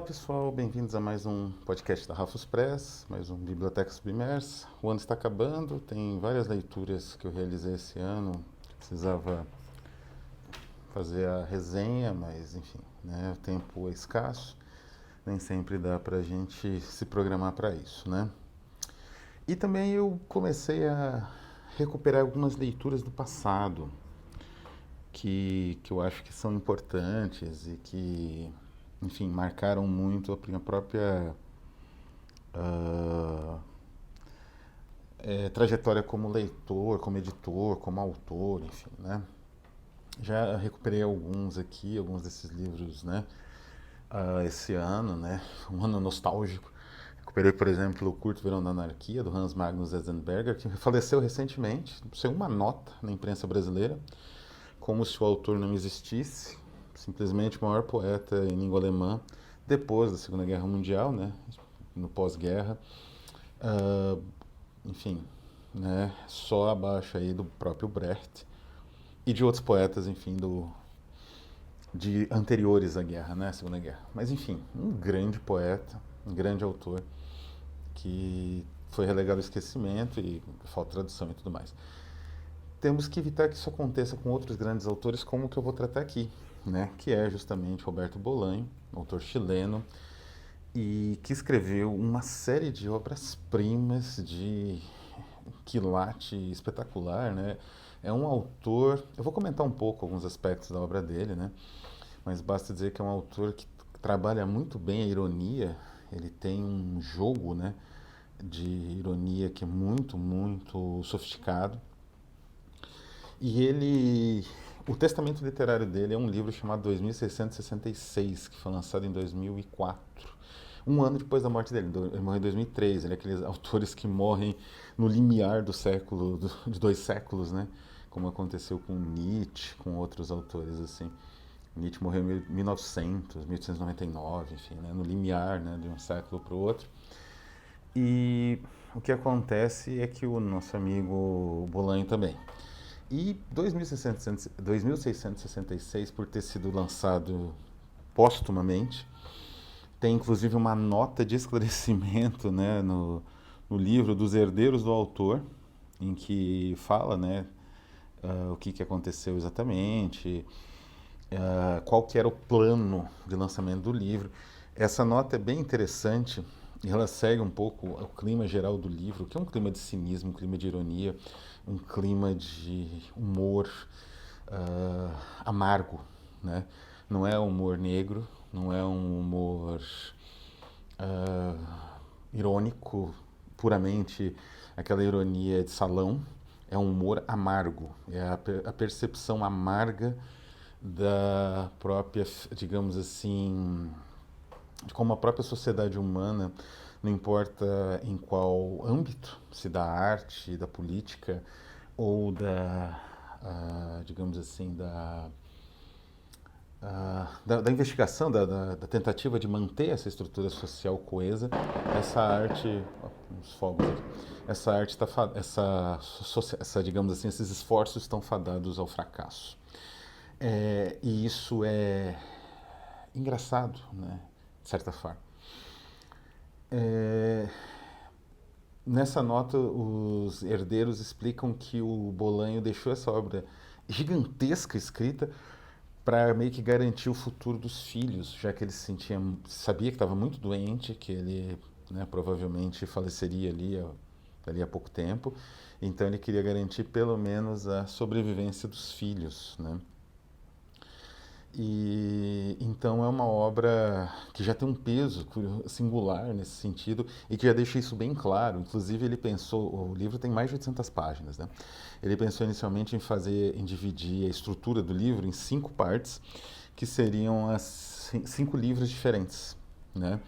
Pessoal, bem-vindos a mais um podcast da Rafus Press, mais um Biblioteca Submersa. O ano está acabando, tem várias leituras que eu realizei esse ano, precisava fazer a resenha, mas enfim, né, o tempo é escasso, nem sempre dá para a gente se programar para isso, né? E também eu comecei a recuperar algumas leituras do passado, que eu acho que são importantes e que, enfim, marcaram muito a minha própria ah, trajetória como leitor, como editor, como autor, enfim, né? Já recuperei alguns aqui, alguns desses livros, né? Esse ano, né? Um ano nostálgico. Recuperei, por exemplo, o Curto Verão da Anarquia, do Hans Magnus Enzensberger, que faleceu recentemente, sem uma nota na imprensa brasileira, como se o autor não existisse, simplesmente o maior poeta em língua alemã depois da Segunda Guerra Mundial, né? No pós-guerra. Uh, enfim, né? Só abaixo aí do próprio Brecht e de outros poetas, enfim, de anteriores à guerra, né? Segunda Guerra. Mas enfim, um grande poeta, um grande autor que foi relegado ao esquecimento e falta de tradução e tudo mais. Temos que evitar que isso aconteça com outros grandes autores, como o que eu vou tratar aqui, né? Que é justamente Roberto Bolanho, autor chileno, e que escreveu uma série de obras-primas de quilate espetacular, né? É um autor, eu vou comentar um pouco alguns aspectos da obra dele, né? Mas basta dizer que é um autor que trabalha muito bem a ironia, ele tem um jogo, né, de ironia que é muito, muito sofisticado. E ele, o testamento literário dele é um livro chamado 2666, que foi lançado em 2004. Um ano depois da morte dele, ele morreu em 2003. Ele é aqueles autores que morrem no limiar do século, de 2 séculos, né? Como aconteceu com Nietzsche, com outros autores assim. Nietzsche morreu em 1900, 1899, enfim, né? No limiar, né? De um século para o outro. E o que acontece é que o nosso amigo Bolanho também. E 2666, por ter sido lançado póstumamente, tem inclusive uma nota de esclarecimento, né, no livro dos herdeiros do autor, em que fala, né, o que aconteceu exatamente, qual que era o plano de lançamento do livro. Essa nota é bem interessante e ela segue um pouco o clima geral do livro, que é um clima de cinismo, um clima de ironia, um clima de humor amargo, né? Não é um humor negro, não é um humor irônico, puramente aquela ironia de salão, é um humor amargo, é a percepção amarga da própria, digamos assim, de como a própria sociedade humana, não importa em qual âmbito, se da arte, da política ou digamos assim, da investigação, da tentativa de manter essa estrutura social coesa, essa arte, uns fogos aqui, essa arte está, digamos assim, esses esforços estão fadados ao fracasso. E isso é engraçado, né, de certa forma. Nessa nota, os herdeiros explicam que o Bolanho deixou essa obra gigantesca escrita para meio que garantir o futuro dos filhos, já que ele sabia que estava muito doente, que ele, né, provavelmente faleceria ali a pouco tempo, então ele queria garantir pelo menos a sobrevivência dos filhos, né? E então é uma obra que já tem um peso singular nesse sentido e que já deixa isso bem claro. Inclusive ele pensou, o livro tem mais de 800 páginas, né? Ele pensou inicialmente em dividir a estrutura do livro em 5 partes, que seriam as 5 livros diferentes, né?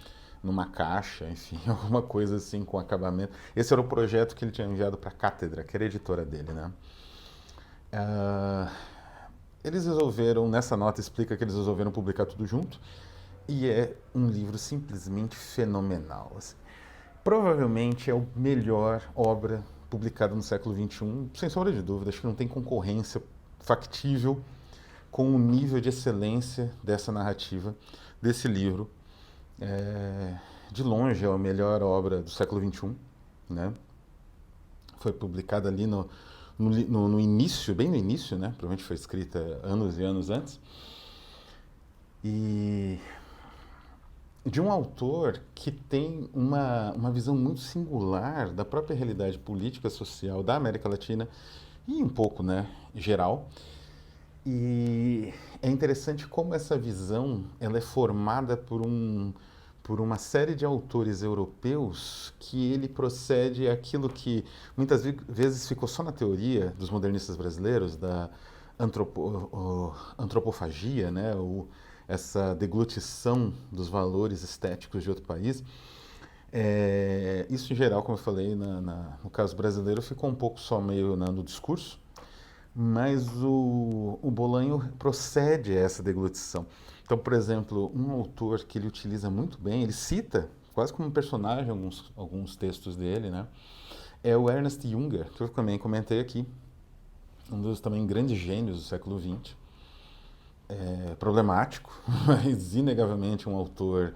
Numa caixa, enfim, alguma coisa assim com acabamento. Esse era o projeto que ele tinha enviado para a Cátedra, que era a editora dele, né? Ah, eles resolveram, nessa nota explica que eles resolveram publicar tudo junto, e é um livro simplesmente fenomenal. Assim. Provavelmente é a melhor obra publicada no século XXI, sem sombra de dúvida. Acho que não tem concorrência factível com o nível de excelência dessa narrativa, desse livro. É, de longe, é a melhor obra do século XXI, né? Foi publicada ali no início, bem no início, né? Provavelmente foi escrita anos e anos antes. E de um autor que tem uma visão muito singular da própria realidade política social da América Latina e um pouco, né, geral. E é interessante como essa visão ela é formada por uma série de autores europeus que ele procede àquilo que muitas vezes ficou só na teoria dos modernistas brasileiros, da antropofagia, né, ou essa deglutição dos valores estéticos de outro país. Isso, em geral, como eu falei, no caso brasileiro, ficou um pouco só meio no discurso, mas o Bolanho procede a essa deglutição. Então, por exemplo, um autor que ele utiliza muito bem, ele cita quase como um personagem alguns textos dele, né? É o Ernest Junger, que eu também comentei aqui, um dos também grandes gênios do século XX. É problemático, mas inegavelmente um autor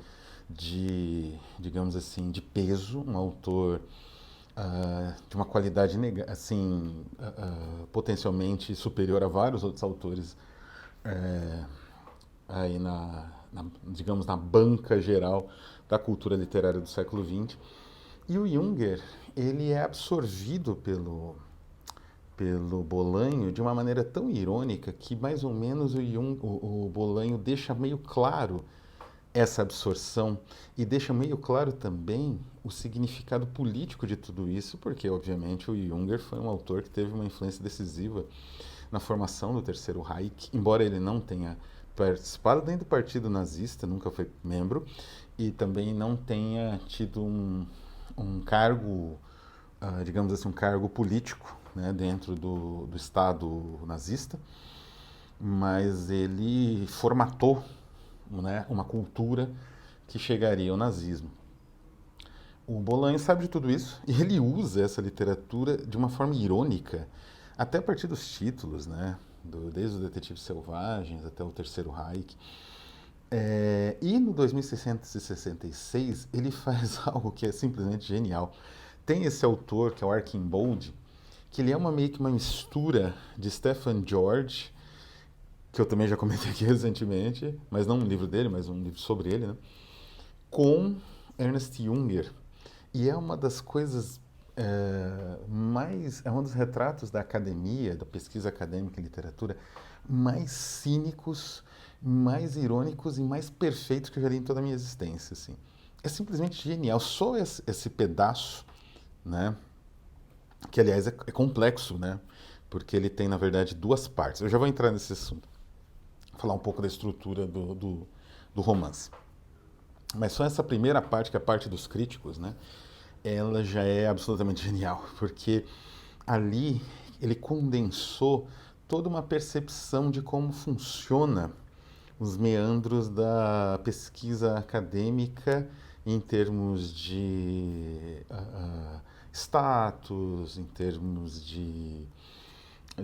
digamos assim, de peso, um autor de uma qualidade assim, potencialmente superior a vários outros autores aí digamos, na banca geral da cultura literária do século XX. E o Junger, ele é absorvido pelo Bolanho de uma maneira tão irônica que mais ou menos o Bolanho deixa meio claro essa absorção e deixa meio claro também o significado político de tudo isso, porque obviamente o Junger foi um autor que teve uma influência decisiva na formação do Terceiro Reich, embora ele não tenha participado nem do partido nazista, nunca foi membro, e também não tenha tido um cargo, digamos assim, um cargo político, né, dentro do Estado nazista, mas ele formatou, né, uma cultura que chegaria ao nazismo. O Bolanho sabe de tudo isso e ele usa essa literatura de uma forma irônica, até a partir dos títulos, né? Desde os Detetives Selvagens até o Terceiro Reich. E no 2666 ele faz algo que é simplesmente genial. Tem esse autor, que é o Archambaud, que ele é meio que uma mistura de Stefan George, que eu também já comentei aqui recentemente, mas não um livro dele, mas um livro sobre ele, né? Com Ernest Junger. E é uma das coisas é um dos retratos da academia, da pesquisa acadêmica em literatura, mais cínicos, mais irônicos e mais perfeitos que eu já li em toda a minha existência. Assim. É simplesmente genial. Só esse pedaço, né? Que aliás é complexo, né? Porque ele tem, na verdade, duas partes. Eu já vou entrar nesse assunto. Falar um pouco da estrutura do romance. Mas só essa primeira parte, que é a parte dos críticos, né? Ela já é absolutamente genial, porque ali ele condensou toda uma percepção de como funciona os meandros da pesquisa acadêmica em termos de status, em termos de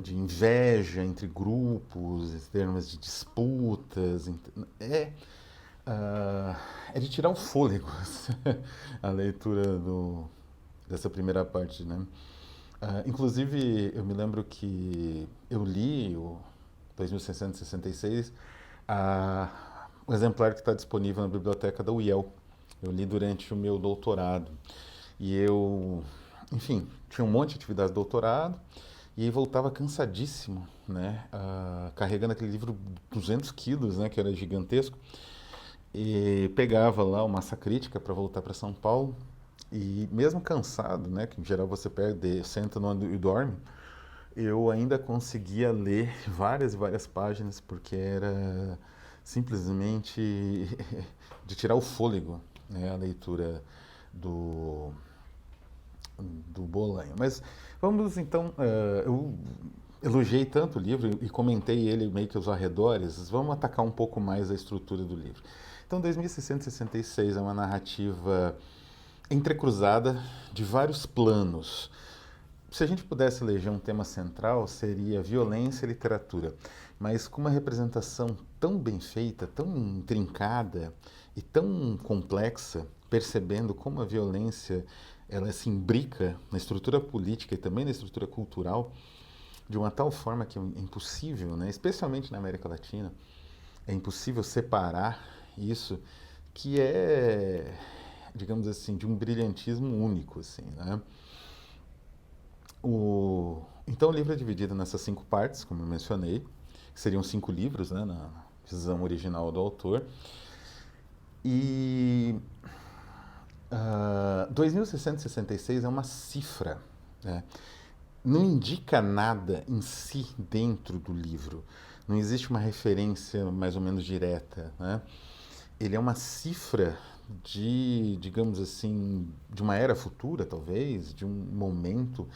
inveja entre grupos, em termos de disputas. É de tirar o fôlego a leitura dessa primeira parte, né? Inclusive, eu me lembro que eu li o 2666, o exemplar que está disponível na biblioteca da UIEL. Eu li durante o meu doutorado. E enfim, tinha um monte de atividade de doutorado e voltava cansadíssimo, né? Carregando aquele livro 200 quilos, né? Que era gigantesco. E pegava lá o Massa Crítica para voltar para São Paulo. E mesmo cansado, né, que em geral você pega, senta e dorme, eu ainda conseguia ler várias e várias páginas porque era simplesmente de tirar o fôlego, né, a leitura do, do Bolanho. Mas vamos então, eu elogiei tanto o livro e comentei ele meio que aos arredores, vamos atacar um pouco mais a estrutura do livro. Então, 2666 é uma narrativa entrecruzada de vários planos. se a gente pudesse eleger um tema central, seria violência e literatura, mas com uma representação tão bem feita, tão intrincada e tão complexa, percebendo como a violência ela se imbrica na estrutura política e também na estrutura cultural de uma tal forma que é impossível, né, especialmente na América Latina, é impossível separar isso, que é, digamos assim, de um brilhantismo único, assim, né? Então o livro é dividido nessas 5 partes, como eu mencionei, que seriam 5 livros, né, na visão original do autor. E 2.666 é uma cifra, né? Não indica nada em si dentro do livro. Não existe uma referência mais ou menos direta, né? Ele é uma cifra de, digamos assim, de uma era futura, talvez, de um momento,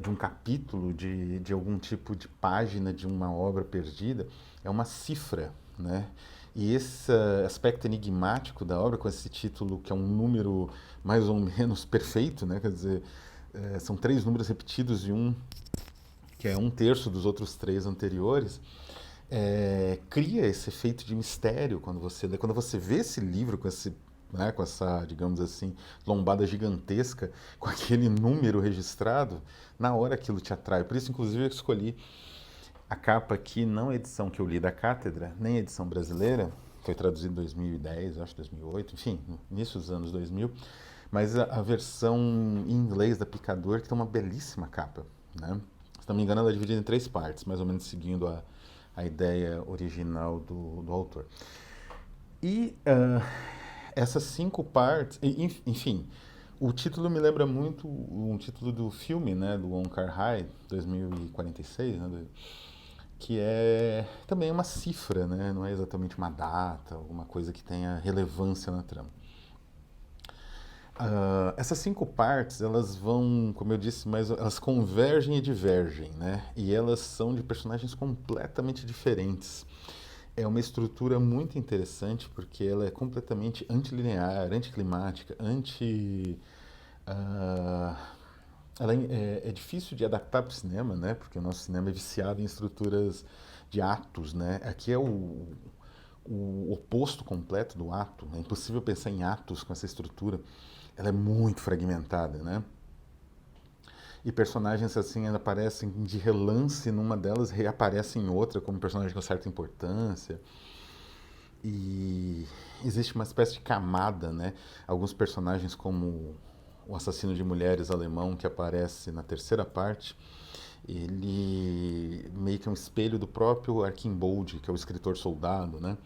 de um capítulo, de algum tipo de página de uma obra perdida. É uma cifra, né? E esse aspecto enigmático da obra, com esse título que é um número mais ou menos perfeito, né? Quer dizer, são 3 números repetidos e um que é 1/3 dos outros 3 anteriores, cria esse efeito de mistério quando você lê. Quando você vê esse livro com esse, né, com essa, digamos assim, lombada gigantesca, com aquele número registrado, na hora aquilo te atrai. Por isso, inclusive, eu escolhi a capa aqui, não a edição que eu li da Cátedra, nem a edição brasileira, foi traduzida em 2010, acho 2008, enfim, início dos anos 2000, mas a versão em inglês da Picador, que tem uma belíssima capa, né? Se não me engano, ela é dividida em 3 partes, mais ou menos seguindo a ideia original do autor. E essas 5 partes, enfim, o título me lembra muito um título do filme, né, do Wong Kar-wai, 2046, né, que é também uma cifra, né, não é exatamente uma data, alguma coisa que tenha relevância na trama. Essas 5 partes, elas vão, como eu disse, mas elas convergem e divergem, né? E elas são de personagens completamente diferentes. É uma estrutura muito interessante porque ela é completamente antilinear, anticlimática, ah, ela é difícil de adaptar para o cinema, né? Porque o nosso cinema é viciado em estruturas de atos, né? Aqui é o oposto completo do ato. É impossível pensar em atos com essa estrutura. Ela é muito fragmentada, né? E personagens assim ainda aparecem de relance numa delas, reaparecem em outra como personagem com certa importância. E existe uma espécie de camada, né? Alguns personagens como o assassino de mulheres alemão que aparece na 3ª parte, ele meio que é um espelho do próprio Arcimbolde, que é o escritor soldado, né?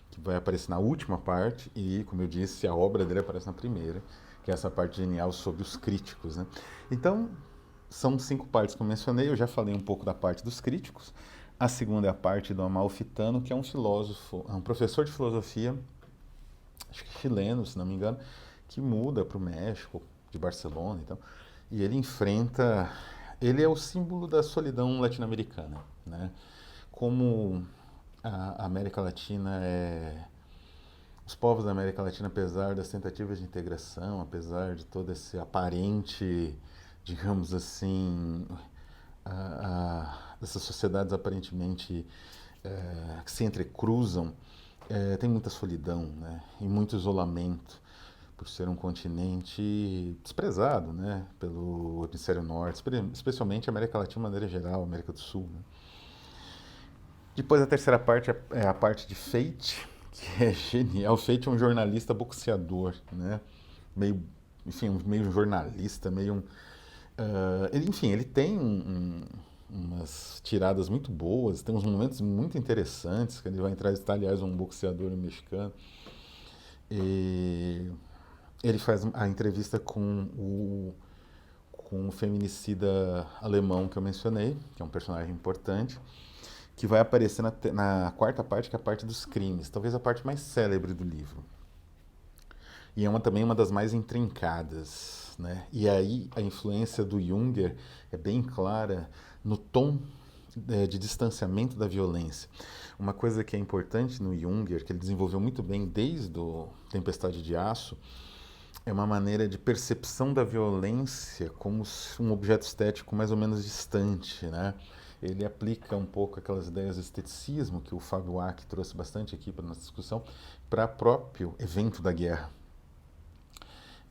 Que vai aparecer na última parte e, como eu disse, a obra dele aparece na primeira, que é essa parte genial sobre os críticos, né? Então, são 5 partes que eu mencionei, eu já falei um pouco da parte dos críticos. A segunda é a parte do Amalfitano, que é um filósofo, é um professor de filosofia, acho que chileno, se não me engano, que muda para o México, de Barcelona e tal, e ele enfrenta, ele é o símbolo da solidão latino-americana, né? Como a América Latina os povos da América Latina, apesar das tentativas de integração, apesar de todo esse aparente, digamos assim, dessas sociedades aparentemente que se entrecruzam, tem muita solidão, né? E muito isolamento por ser um continente desprezado, né, pelo hemisfério norte, especialmente a América Latina de maneira geral, a América do Sul, né? Depois a 3ª parte é a parte de Fate, que é genial. Fate é um jornalista boxeador, né? Meio, enfim, meio jornalista, meio enfim, ele tem umas tiradas muito boas, tem uns momentos muito interessantes, que ele vai entrar, aliás, um boxeador mexicano. E ele faz a entrevista com o feminicida alemão que eu mencionei, que é um personagem importante, que vai aparecer na 4ª parte, que é a parte dos crimes, talvez a parte mais célebre do livro. E é também uma das mais intrincadas, né? E aí a influência do Junger é bem clara no tom de distanciamento da violência. Uma coisa que é importante no Junger, que ele desenvolveu muito bem desde o Tempestade de Aço, é uma maneira de percepção da violência como um objeto estético mais ou menos distante, né? Ele aplica um pouco aquelas ideias de esteticismo que o Fábio Ack trouxe bastante aqui para nossa discussão para o próprio evento da guerra.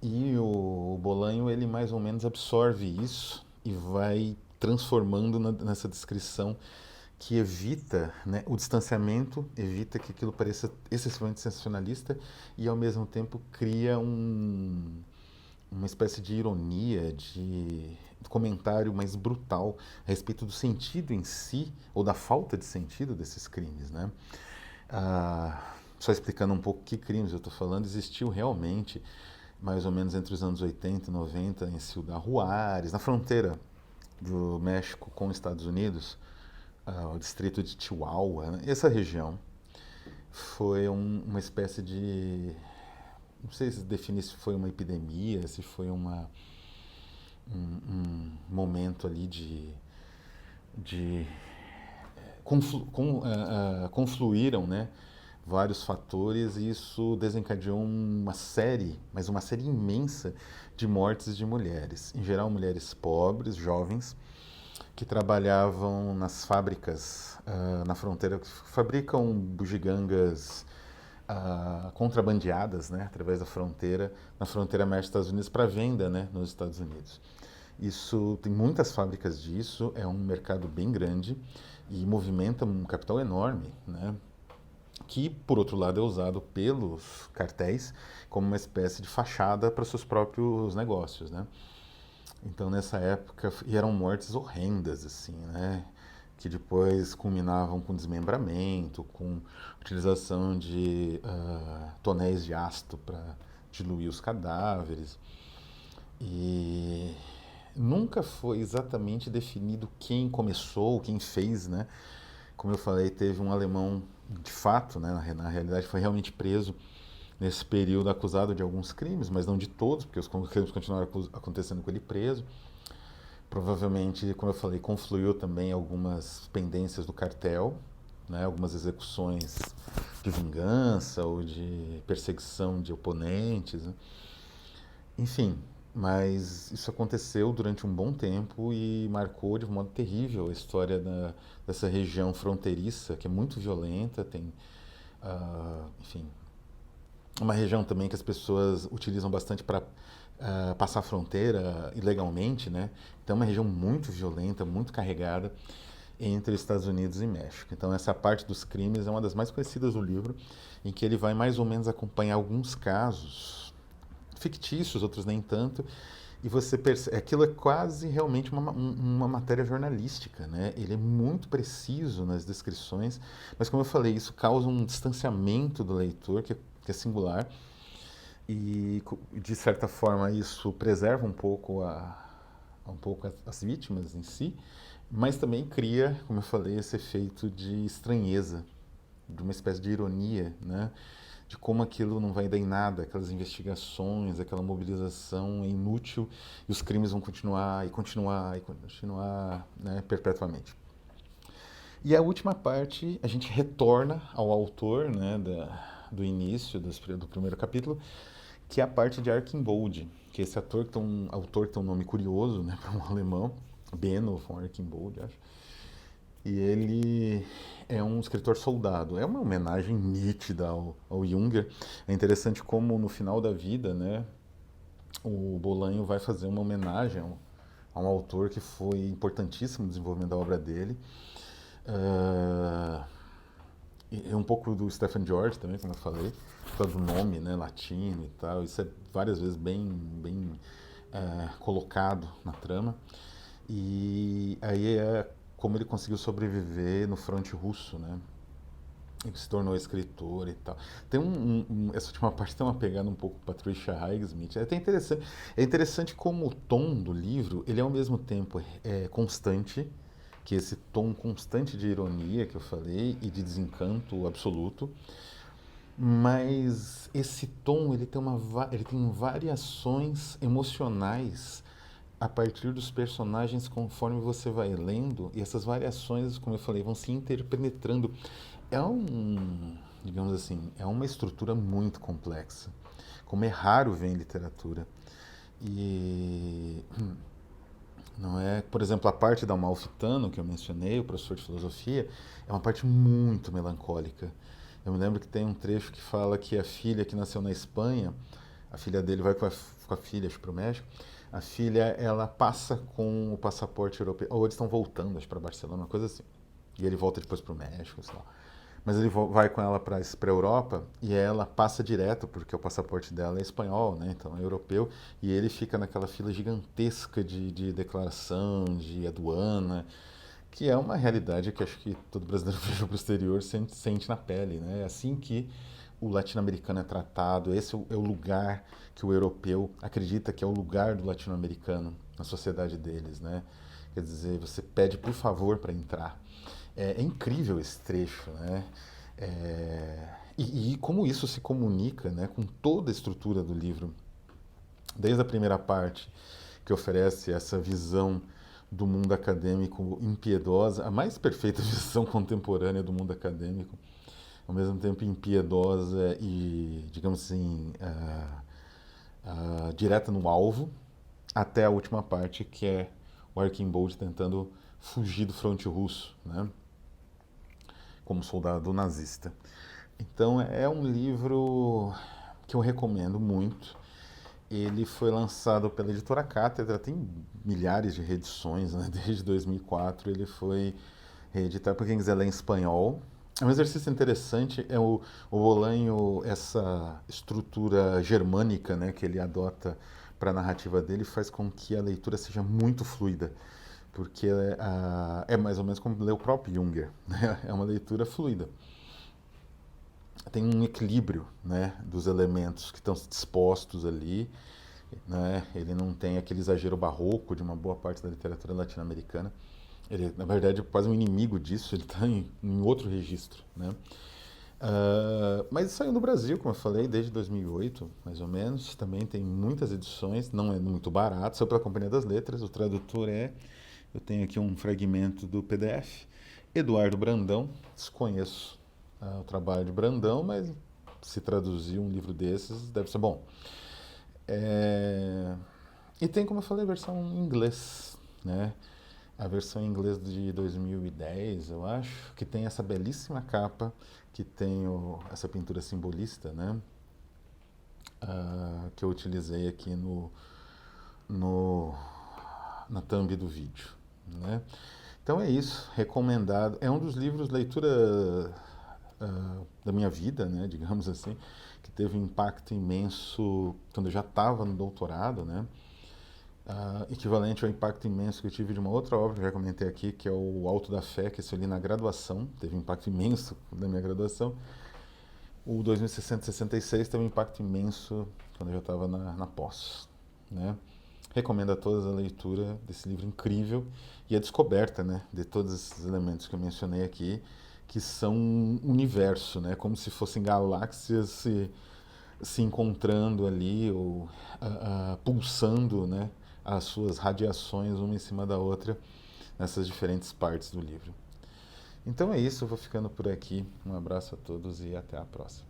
E o Bolanho, ele mais ou menos absorve isso e vai transformando nessa descrição que evita, né, o distanciamento, evita que aquilo pareça excessivamente sensacionalista e ao mesmo tempo cria uma espécie de ironia, de comentário mais brutal a respeito do sentido em si, ou da falta de sentido desses crimes, né? Só explicando um pouco que crimes eu estou falando, existiu realmente, mais ou menos entre os anos 80 e 90, em Ciudad Juárez, na fronteira do México com os Estados Unidos, o distrito de Chihuahua, né? Essa região foi uma espécie de, não sei se definir se foi uma epidemia, se foi um momento ali de confluíram, né, vários fatores e isso desencadeou uma série, mas uma série imensa de mortes de mulheres, em geral mulheres pobres, jovens, que trabalhavam nas fábricas na fronteira, que fabricam bugigangas contrabandeadas, né, através da fronteira, na fronteira México-Estados Unidos, para venda, né, nos Estados Unidos. Isso tem muitas fábricas disso, é um mercado bem grande e movimenta um capital enorme, né, que, por outro lado, é usado pelos cartéis como uma espécie de fachada para seus próprios negócios, né? Então, nessa época, e eram mortes horrendas, assim, né? Que depois culminavam com desmembramento, com utilização de tonéis de ácido para diluir os cadáveres. E nunca foi exatamente definido quem começou, quem fez, né? Como eu falei, teve um alemão, de fato, né, na realidade, foi realmente preso nesse período acusado de alguns crimes, mas não de todos, porque os crimes continuaram acontecendo com ele preso. Provavelmente, como eu falei, confluiu também algumas pendências do cartel, né, algumas execuções de vingança ou de perseguição de oponentes, né? Enfim, mas isso aconteceu durante um bom tempo e marcou de um modo terrível a história dessa região fronteiriça, que é muito violenta, tem, enfim, uma região também que as pessoas utilizam bastante para passar a fronteira ilegalmente, né? Então é uma região muito violenta, muito carregada entre Estados Unidos e México. Então essa parte dos crimes é uma das mais conhecidas do livro, em que ele vai mais ou menos acompanhar alguns casos fictícios, outros nem tanto, e você percebe, aquilo é quase realmente uma matéria jornalística, né? Ele é muito preciso nas descrições, mas como eu falei, isso causa um distanciamento do leitor que é singular, e de certa forma isso preserva um pouco as vítimas em si, mas também cria, como eu falei, esse efeito de estranheza, de uma espécie de ironia, né? De como aquilo não vai dar em nada, aquelas investigações, aquela mobilização é inútil e os crimes vão continuar e continuar e continuar, né, perpetuamente. E a última parte, a gente retorna ao autor, né, do início do primeiro capítulo, que é a parte de Arcimbolde, que é esse autor que tem um nome curioso, né, para um alemão, Benno von Arcimbolde, acho. E ele é um escritor soldado. É uma homenagem nítida ao Junger. É interessante como no final da vida, né, o Bolanho vai fazer uma homenagem a um autor que foi importantíssimo no desenvolvimento da obra dele. E um pouco do Stephen George também, como eu falei, por causa do nome, né, latino e tal. Isso é várias vezes bem colocado na trama. E aí é como ele conseguiu sobreviver no fronte russo, né? Ele se tornou escritor e tal. Tem essa última parte tem uma pegada um pouco Patricia Highsmith. É até interessante. É interessante como o tom do livro, ele é ao mesmo tempo constante, que esse tom constante de ironia que eu falei e de desencanto absoluto, mas esse tom ele tem variações emocionais a partir dos personagens conforme você vai lendo, e essas variações, como eu falei, vão se interpenetrando. É digamos assim, é uma estrutura muito complexa. como é raro ver em literatura. E não é, por exemplo, a parte da Amalfitano que eu mencionei, o professor de filosofia, é uma parte muito melancólica. Eu me lembro que tem um trecho que fala que a filha que nasceu na Espanha, a filha dele vai com a filha para o México, a filha ela passa com o passaporte europeu, ou eles estão voltando, acho, para Barcelona, uma coisa assim. E ele volta depois para o México, sei lá. Mas ele vai com ela para a Europa e ela passa direto, porque o passaporte dela é espanhol, né? Então é europeu, e ele fica naquela fila gigantesca de declaração, de aduana, que é uma realidade que acho que todo brasileiro que viaja para o exterior sente na pele, né? É assim que o latino-americano é tratado, esse é o lugar que o europeu acredita que é o lugar do latino-americano na sociedade deles, né? Quer dizer, você pede por favor para entrar. É incrível esse trecho, né? E como isso se comunica, né, com toda a estrutura do livro, desde a primeira parte, que oferece essa visão do mundo acadêmico impiedosa, a mais perfeita visão contemporânea do mundo acadêmico, ao mesmo tempo impiedosa e, digamos assim, direta no alvo, até a última parte, que é o Archambault tentando fugir do fronte russo, né, como soldado nazista. Então é um livro que eu recomendo muito. Ele foi lançado pela editora Cátedra, tem milhares de reedições, né? Desde 2004 ele foi reeditado para quem quiser ler em espanhol. É um exercício interessante, o Bolanho, essa estrutura germânica, né, que ele adota para a narrativa dele, faz com que a leitura seja muito fluida, porque é mais ou menos como ler o próprio Junger, né? É uma leitura fluida. Tem um equilíbrio, né, dos elementos que estão dispostos ali, né? Ele não tem aquele exagero barroco de uma boa parte da literatura latino-americana. Ele, na verdade, é quase um inimigo disso, ele está em outro registro, né? Mas saiu no Brasil, como eu falei, desde 2008, mais ou menos. Também tem muitas edições, não é muito barato, saiu pela Companhia das Letras. O tradutor eu tenho aqui um fragmento do PDF, Eduardo Brandão. Desconheço o trabalho de Brandão, mas se traduzir um livro desses deve ser bom. E tem, como eu falei, a versão em inglês, né? A versão em inglês de 2010, eu acho, que tem essa belíssima capa, que tem essa pintura simbolista, né? Que eu utilizei aqui no, na thumb do vídeo, né? Então é isso, recomendado. É um dos livros leitura da minha vida, né, digamos assim, que teve um impacto imenso quando eu já estava no doutorado, né? Equivalente ao impacto imenso que eu tive de uma outra obra que eu já comentei aqui, que é o Alto da Fé, que eu li na graduação, teve um impacto imenso na minha graduação. O 2666 teve um impacto imenso quando eu já estava na pós, né? Recomendo a todos a leitura desse livro incrível e a descoberta, né, de todos esses elementos que eu mencionei aqui, que são um universo, né, como se fossem galáxias se encontrando ali ou pulsando, né, as suas radiações uma em cima da outra nessas diferentes partes do livro. Então é isso, eu vou ficando por aqui. Um abraço a todos e até a próxima.